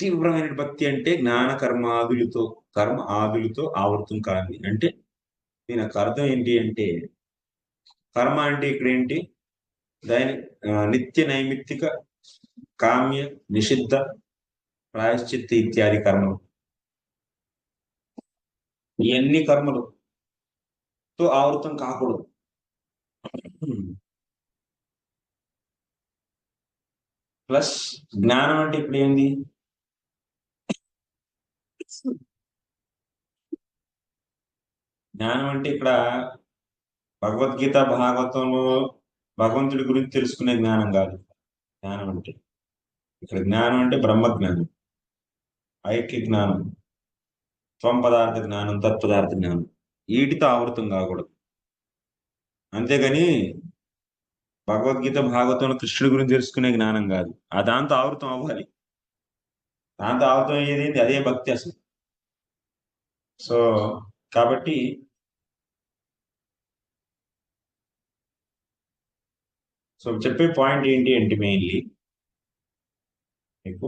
తీవ్రమైన భక్తి అంటే జ్ఞాన కర్మాదులతో కర్మ ఆదులతో ఆవృతం కాని అంటే దీనికి అర్థం ఏంటి అంటే కర్మ అంటే ఇక్కడ ఏంటి దాని నిత్య నైమిత్తిక కామ్య నిషిద్ధ ప్రాయశ్చిత్త ఇత్యాది కర్మలు ఇవన్నీ కర్మలతో ఆవృతం కాకూడదు. ప్లస్ జ్ఞానం అంటే ఇప్పుడు ఏంది జ్ఞానం అంటే ఇక్కడ భగవద్గీత భాగవతంలో భగవంతుడి గురించి తెలుసుకునే జ్ఞానం కాదు. జ్ఞానం అంటే ఇక్కడ జ్ఞానం అంటే బ్రహ్మ జ్ఞానం, ఐక్య జ్ఞానం, త్వం పదార్థ జ్ఞానం, తత్పదార్థ జ్ఞానం వీటితో ఆవృతం కాకూడదు. అంతేగాని భగవద్గీత భాగవతంలో కృష్ణుడి గురించి తెలుసుకునే జ్ఞానం కాదు. ఆ దాంతో ఆవృతం అవ్వాలి. దాంతో ఆవృతం అయ్యేది అదే భక్తి అసలు. సో కాబట్టి చెప్పే పాయింట్ ఏంటి అంటే మెయిన్లీ మీకు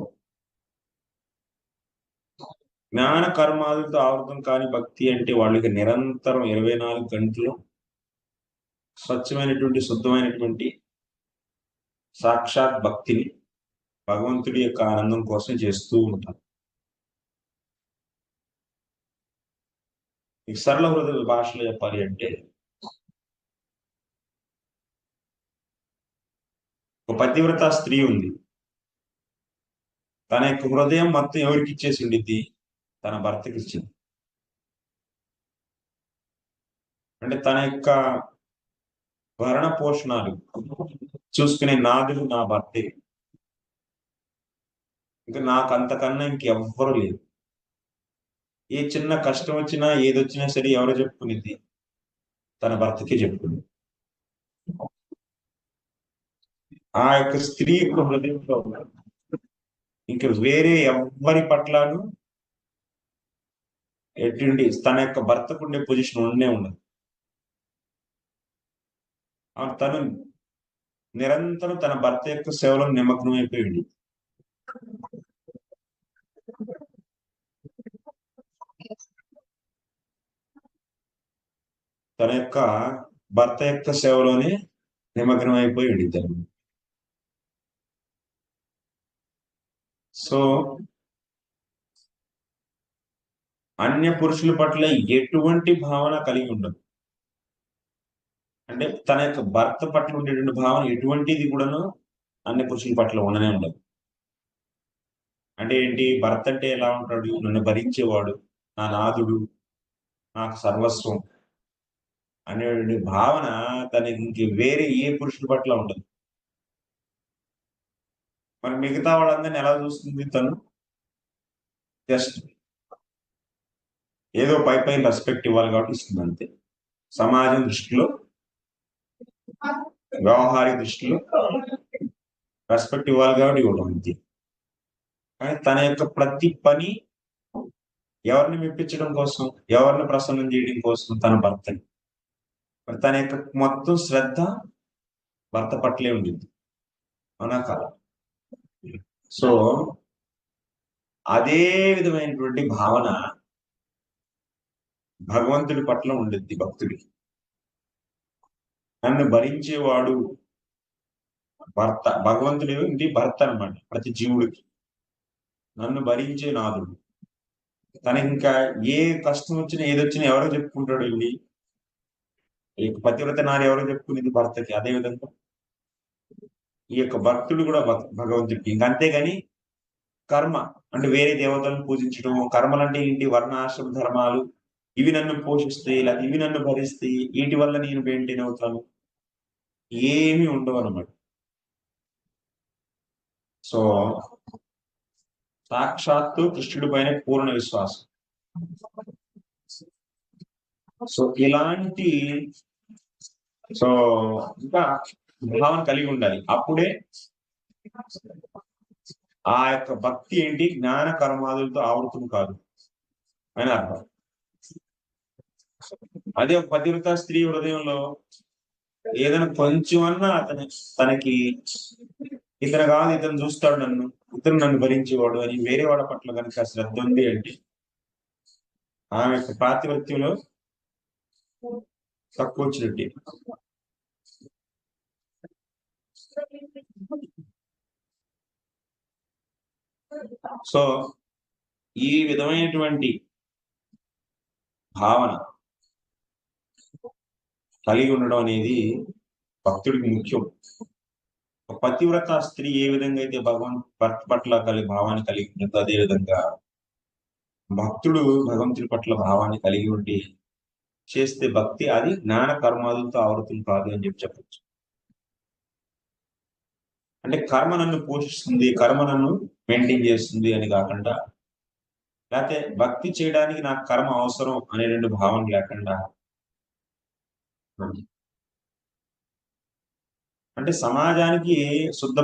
జ్ఞాన కర్మాలతో ఆవృతం కాని భక్తి అంటే వాళ్ళకి నిరంతరం 24 గంటలు స్వచ్ఛమైనటువంటి శుద్ధమైనటువంటి సాక్షాత్ భక్తిని భగవంతుడి యొక్క ఆనందం కోసం చేస్తూ ఉంటారు. ఈ సరళ హృదయ భాషలో చెప్పాలి అంటే ఒక పతివ్రత స్త్రీ ఉంది. తన యొక్క హృదయం మొత్తం ఎవరికి ఇచ్చేసి ఉండిద్ది? తన భర్తకి ఇచ్చింది. అంటే తన యొక్క భరణ పోషణాలు చూసుకునే నాదుడు నా భర్తే, ఇంకా నాకు అంతకన్నా ఇంకెవ్వరు లేదు. ఏ చిన్న కష్టం వచ్చినా ఏదొచ్చినా సరే ఎవరు చెప్పుకునేది? తన భర్తకి చెప్పుకుంది. ఆ యొక్క స్త్రీ యొక్క హృదయంలో ఇంక వేరే ఎవ్వరి పట్లను ఎటువంటి తన యొక్క భర్తకు ఉండే పొజిషన్ ఉండనే ఉండదు. తను నిరంతరం తన భర్త యొక్క సేవలో నిమగ్నం అయిపోయింది. తన యొక్క భర్త యొక్క సేవలోనే నిమగ్నం అయిపోయి ఉండిద్దాను. సో అన్య పురుషుల పట్ల ఎటువంటి భావన కలిగి ఉండదు. అంటే తన యొక్క భర్త పట్ల ఉండేటువంటి భావన ఎటువంటిది కూడాను అన్య పురుషుల పట్ల ఉండనే ఉండదు. అంటే ఏంటి? భర్త అంటే ఎలా ఉంటాడు? నన్ను భరించేవాడు, నా నాథుడు, నాకు సర్వస్వం అనేటువంటి భావన తనకి ఇంక వేరే ఏ పురుషుల పట్ల ఉండదు. మరి మిగతా వాళ్ళందరినీ ఎలా చూస్తుంది తను? జస్ట్ ఏదో పై రెస్పెక్ట్ ఇవ్వాలి కాబట్టి ఇస్తుంది అంతే. సమాజం దృష్టిలో, వ్యవహారిక దృష్టిలో రెస్పెక్ట్ ఇవ్వాలి కాబట్టి ఇవ్వడం అంతే. కానీ తన యొక్క ప్రతి పని ఎవరిని మెప్పించడం కోసం, ఎవరిని ప్రసన్నం చేయడం కోసం? తన భర్తని. మరి తన యొక్క మొత్తం శ్రద్ధ భర్త పట్లే ఉండింది, అవునా కాదా? సో అదే విధమైనటువంటి భావన భగవంతుడి పట్ల ఉండిద్ది భక్తుడికి. నన్ను భరించేవాడు భర్త. భగవంతుడు ఇంటి భర్త అనమాట ప్రతి జీవుడికి. నన్ను భరించే నాదుడు. తనకి ఇంకా ఏ కష్టం వచ్చినా ఏదొచ్చినా ఎవరో చెప్పుకుంటాడు అండి? ఈ పతివ్రత నారి ఎవరో చెప్పుకునేది భర్తకి. అదే విధంగా ఈ యొక్క భక్తుడు కూడా భగవంతుడికి. ఇంక అంతేగాని కర్మ అంటే వేరే దేవతలను పూజించడం. కర్మలు అంటే ఏంటి? వర్ణాశ్రమ ధర్మాలు, ఇవి నన్ను పోషిస్తాయి, లేకపోతే ఇవి నన్ను భరిస్తాయి, వీటి వల్ల నేను మెయింటైన్ అవుతాను, ఏమి ఉండవు అన్నమాట. సో సాక్షాత్తు కృష్ణుడి పైన పూర్ణ విశ్వాసం. సో ఇలాంటి ఇంకా భావన కలిగి ఉండాలి. అప్పుడే ఆ యొక్క భక్తి ఏంటి? జ్ఞాన కర్మాదులతో ఆవృతం కాదు అని అర్థం. అదే ఒక పతివ్రత స్త్రీ హృదయంలో ఏదైనా కొంచెమన్నా తనకి ఇతను కాదు, ఇతను చూస్తాడు నన్ను, ఇతను నన్ను భరించేవాడు అని వేరే వాడి పట్ల కనుక శ్రద్ధ ఉంది అంటే ఆమె యొక్క పాతివత్యంలో తక్కువ వచ్చినట్టే. సో ఈ విధమైనటువంటి భావన కలిగి ఉండడం అనేది భక్తుడికి ముఖ్యం. ఒక పతివ్రత స్త్రీ ఏ విధంగా అయితే భర్త పట్ల భావాన్ని కలిగి ఉంటుందో అదే విధంగా భక్తుడు భగవంతుడి పట్ల భావాన్ని కలిగి ఉండి చేస్తే భక్తి అది జ్ఞాన కర్మాదులతో ఆవృతం కాదు అని చెప్పచ్చు. అంటే కర్మ నన్ను పోషిస్తుంది, కర్మ నన్ను మెయింటైన్ చేస్తుంది అని కాకుండా, లేకపోతే భక్తి చేయడానికి నాకు కర్మ అవసరం అనే రెండు భావన లేకుండా, అంటే సమాజానికి శుద్ధ